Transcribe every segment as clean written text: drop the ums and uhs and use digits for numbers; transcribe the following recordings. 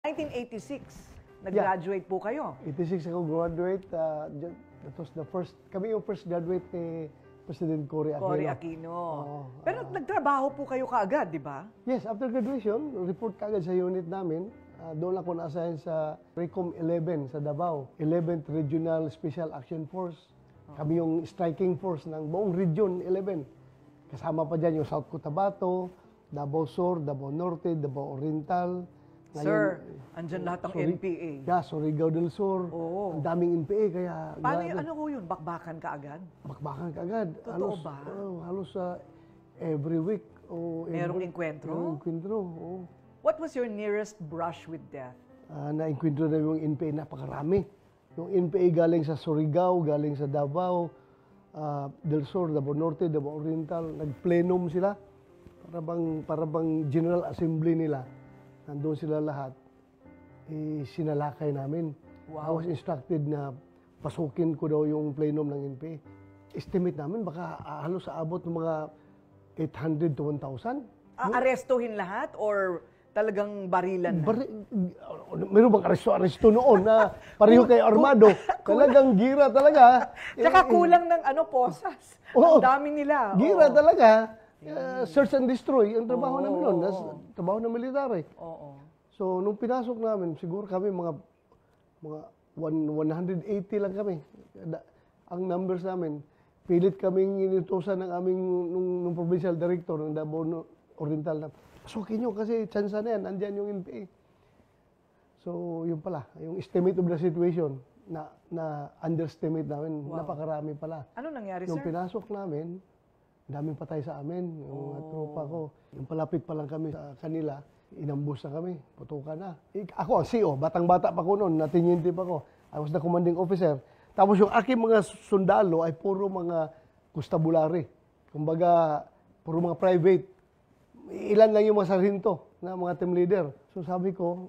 1986, nag-graduate po kayo. 86 ako graduate. That was the first, kami yung first graduate ni President Cory Aquino. Cory Aquino. Pero nagtrabaho po kayo kaagad, di ba? Yes, after graduation, report kaagad sa unit namin. Doon ako na-assign sa RECOM 11 sa Davao, 11th Regional Special Action Force. Kami yung striking force ng buong Region 11. Kasama pa dyan yung South Cotabato, Davao Sur, Davao Norte, Davao Oriental. Ngayon, Sir, andyan lahat ng NPA. Yeah, Surigao del Sur. Oo. Ang daming NPA, kaya... Paano yung ano ko yun? Bakbakan ka agad? Bakbakan kagad. Totoo ba? Halos every week. Merong enkwentro? Merong enkwentro, oo. What was your nearest brush with death? Na-enkwentro na yung NPA, napakarami. Yung NPA galing sa Surigao, galing sa Davao, del Sur, Davao Norte, Davao Oriental. Nag-plenum sila. Para bang General Assembly nila. Nandun sila lahat. Sinalakay namin. Wow. I was instructed na pasukin ko daw yung plenum ng NPA. Estimate namin, baka halos aabot ng mga 800 to 1,000. Arestuhin lahat or talagang barilan na? Meron bang aresto noon na pareho kay Armado? Talagang gira talaga. Tsaka kulang ng posas. Ang dami nila. Gira talaga. Search and destroy, ang trabaho namin noon. Trabaho ng military. Oo. So, nung pinasok namin, siguro kami mga 180 lang kami. Ang numbers namin, pilit kaming inutusan ng aming nung provincial director ng Davao Oriental na, pasukin nyo kasi chance na yan, andyan yung NPA. So, yun pala, yung estimate of the situation na underestimate namin, napakarami pala. Ano nangyari, Nung sir? pinasok namin, daming patay sa amin, yung mga tropa ko. Yung palapit pa lang kami sa kanila, inambus na kami, putukan na. Ako ang CO, batang-bata pa ko noon, natininte pa ko. I was the commanding officer. Tapos yung aking mga sundalo ay puro mga constabulary. Kumbaga, puro mga private. Ilan lang yung mga sarhinto na mga team leader. So sabi ko,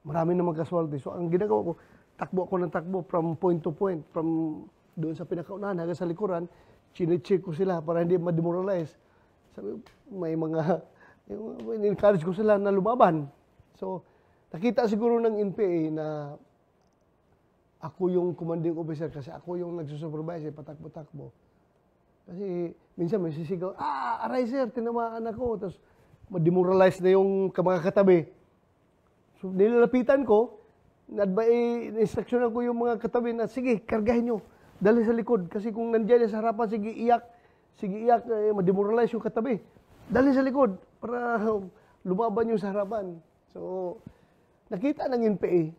marami namang casualty. So ang ginagawa ko, takbo ako ng takbo from point to point, from doon sa pinakaunahan hanggang sa likuran, chine-check ko sila para hindi ma-demoralize. Sabi, may mga, encourage ko sila na lumaban. So, nakita siguro ng NPA na ako yung commanding officer kasi ako yung nagsusupervise, patakbo-takbo. Kasi minsan may sisigaw, aray sir, tinamaan ako. Tapos, ma-demoralize na yung mga katabi. So, nilalapitan ko, instructionan ko yung mga katabi na, sige, kargahin nyo. Dali sa likod. Kasi kung nandiyan sa harapan, sige iyak, ma-demoralize yung katabi. Dali sa likod para lumaban yung sa harapan. So, nakita ng NPA,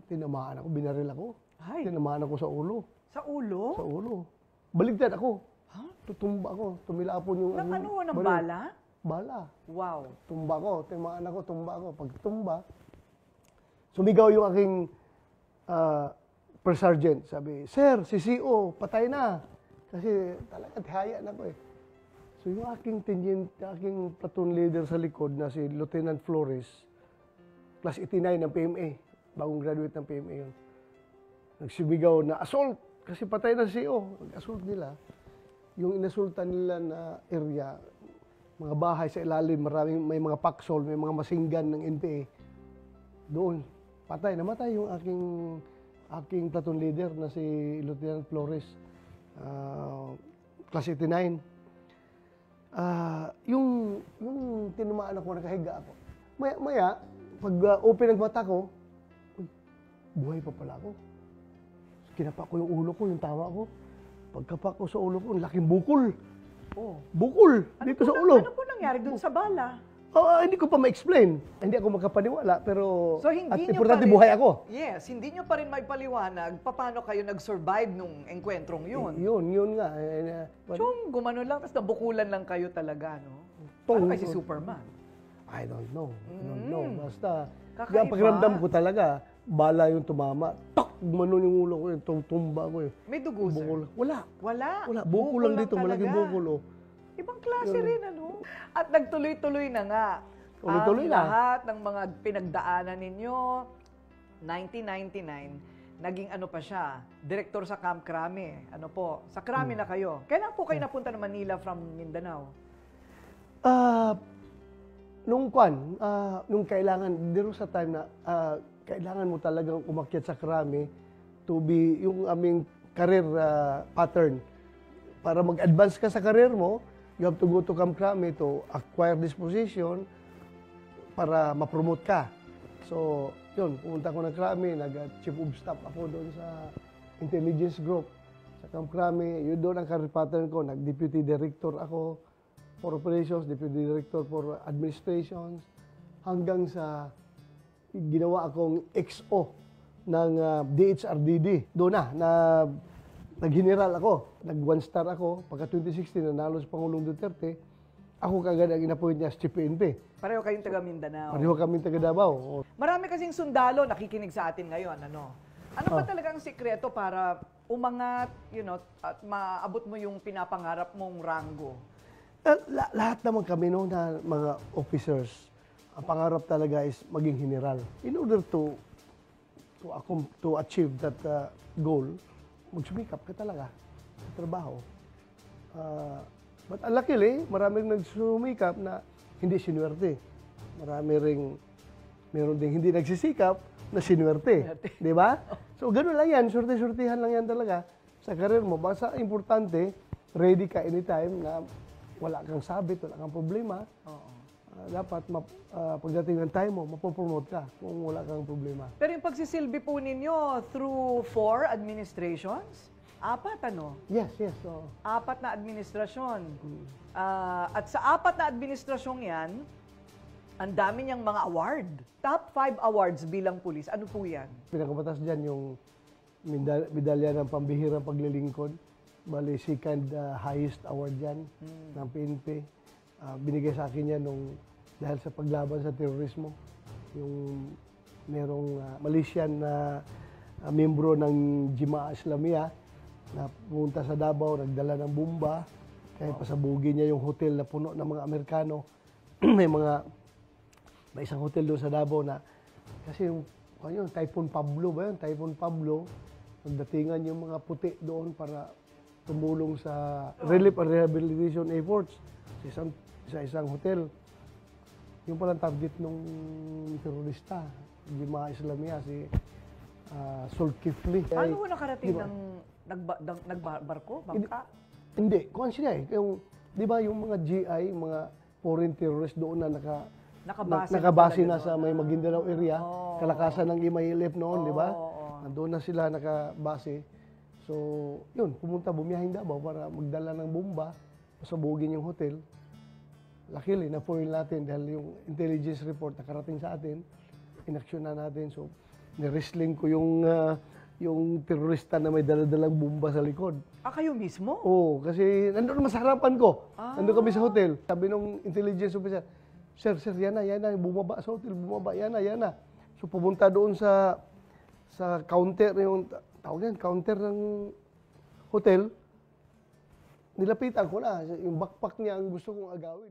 tinamaan ako, binaril ako. Ay. Tinamaan ako sa ulo. Sa ulo? Sa ulo. Baligtad ako. Ha? Tutumba ako. Tumilapon yung... Ng bala? Bala. Wow. Tumba ako. Timaan ako, tumba ako. Pag tumba, sumigaw yung aking first sergeant. Sabi, sir, si CO, patay na. Kasi talaga tihaya na ko eh. So yung aking platoon leader sa likod na si Lieutenant Flores, class 89 ng PMA, bagong graduate ng PMA yun. Nagsumigaw na assault kasi patay na si CO. Nag-assault nila. Yung inasultan nila na area, mga bahay sa ilalim, may mga paksol, may mga masinggan ng NPA. Doon, namatay yung aking platoon leader na si Lieutenant Flores, class 89. Yung tinumaan ako, nakahiga ako. Maya, pag open ang mata ko, buhay pa pala ako. Kinapak ko yung ulo ko, yung tawa ko. Pagkapak ko sa ulo ko, laking bukol. Oh, bukol! Dito sa ulo. Ano po nangyari dun sa bala? Hindi ko pa ma-explain. Hindi ako makapaniwala, pero So, hindi importante buhay ako. Yes, hindi nyo pa rin may paliwanag paano kayo nag-survive nung engkwentrong yun. Yun nga. Chung, gumano lang, tapos nabukulan lang kayo talaga, no? Paano kayo si Superman? I don't know. Basta, Kakaiba. yung pakiramdam ko talaga, bala yung tumama. Tok! Gumano yung ulo ko, tumba ko eh. May dugo, sir? Bukol. Wala. Wala? Bukol lang dito, talaga. malaking bukol. Oh. Ibang klase rin, ano? At nagtuloy-tuloy na nga. Tuloy-tuloy ang na. lahat ng mga pinagdaanan ninyo, 1999, naging ano pa siya, direktor sa Camp Crame. Ano po, sa Crame na kayo. Kailan po kayo napunta ng Manila from Mindanao? Nung kailangan, dito sa time na kailangan mo talagang umakyat sa krami to be yung aming career pattern. Para mag-advance ka sa career mo, you have to go to Camp Krami to acquire this position para ma-promote ka. So, yun, pumunta ko ng Krami, nag-chief of staff ako doon sa intelligence group sa Camp Krami. Yun doon ang career pattern ko. Nag-deputy director ako for operations, deputy director for administrations, hanggang sa ginawa akong XO ng DHRDD. Doon na nag-general ako, nag-one star ako. Pagka 2016, nanalo sa Pangulong Duterte, ako kagad ang inappoint niya sa Chief PNP. Pareho kayong taga Mindanao. Pareho kami taga Davao. Marami kasing sundalo nakikinig sa atin ngayon, ano? Ano ba talaga ang sikreto para umangat, at maabot mo yung pinapangarap mong rango? Lahat naman kami na mga officers, ang pangarap talaga is maging general. In order to achieve that goal, magsumikap ka talaga sa trabaho. But luckily, maraming nagsumikap na hindi sinuwerte. Meron ding hindi nagsisikap na sinuwerte. Di ba? So, gano'n lang yan. Surte-surtihan lang yan talaga sa karir mo. Basta importante, ready ka anytime na wala kang sabit, wala kang problema. Dapat pagdating ng time mo, mapopromote ka kung wala kang problema. Pero yung pagsisilbi po ninyo through 4 administrations? 4, ano? Yes. So, 4 na administrasyon. At sa 4 na administrasyong yan, ang dami niyang mga award. Top 5 awards bilang pulis. Ano po yan? pinakabatas dyan yung medalya ng pambihirang paglilingkod. Bali, second highest award yan ng PNP. Binigay sa akin yan dahil sa paglaban sa terorismo. Yung merong Malaysian na membro ng Jemaah Islamiyah na pumunta sa Davao, nagdala ng bomba. Kaya pasabugin niya yung hotel na puno ng mga Amerikano. May isang hotel doon sa Davao na kasi yung Typhoon Pablo ba yun? Typhoon Pablo, nagdatingan yung mga puti doon para tumulong sa relief and rehabilitation efforts sa isang hotel. Yung palang target nung terorista, Jemaah Islamiyah, si Zulkifli. Paano mo nakarating ng nagbarko? Bangka? Hindi. Kuhan siya eh. Di ba yung mga GI, mga foreign terrorists doon na nakabase na sa may Maguindanao area, kalakasan ng Imailip noon, di ba? Doon na sila nakabase. So, yun, bumiyahing Davao para magdala ng bomba, pasabugin yung hotel. Luckily, na-foil natin dahil yung intelligence report nakarating sa atin, inaksyon na natin. So, ni-wrestling ko yung terorista na may dala-dalang bomba sa likod. Kayo mismo? Oo, kasi nandun mas harapan ko. Nandun kami sa hotel. Sabi nung intelligence officer, Sir, yan na, bumaba sa hotel, yan na. So, pumunta doon sa counter, yung counter ng hotel, nilapitan ko na. Yung backpack niya ang gusto kong agawin.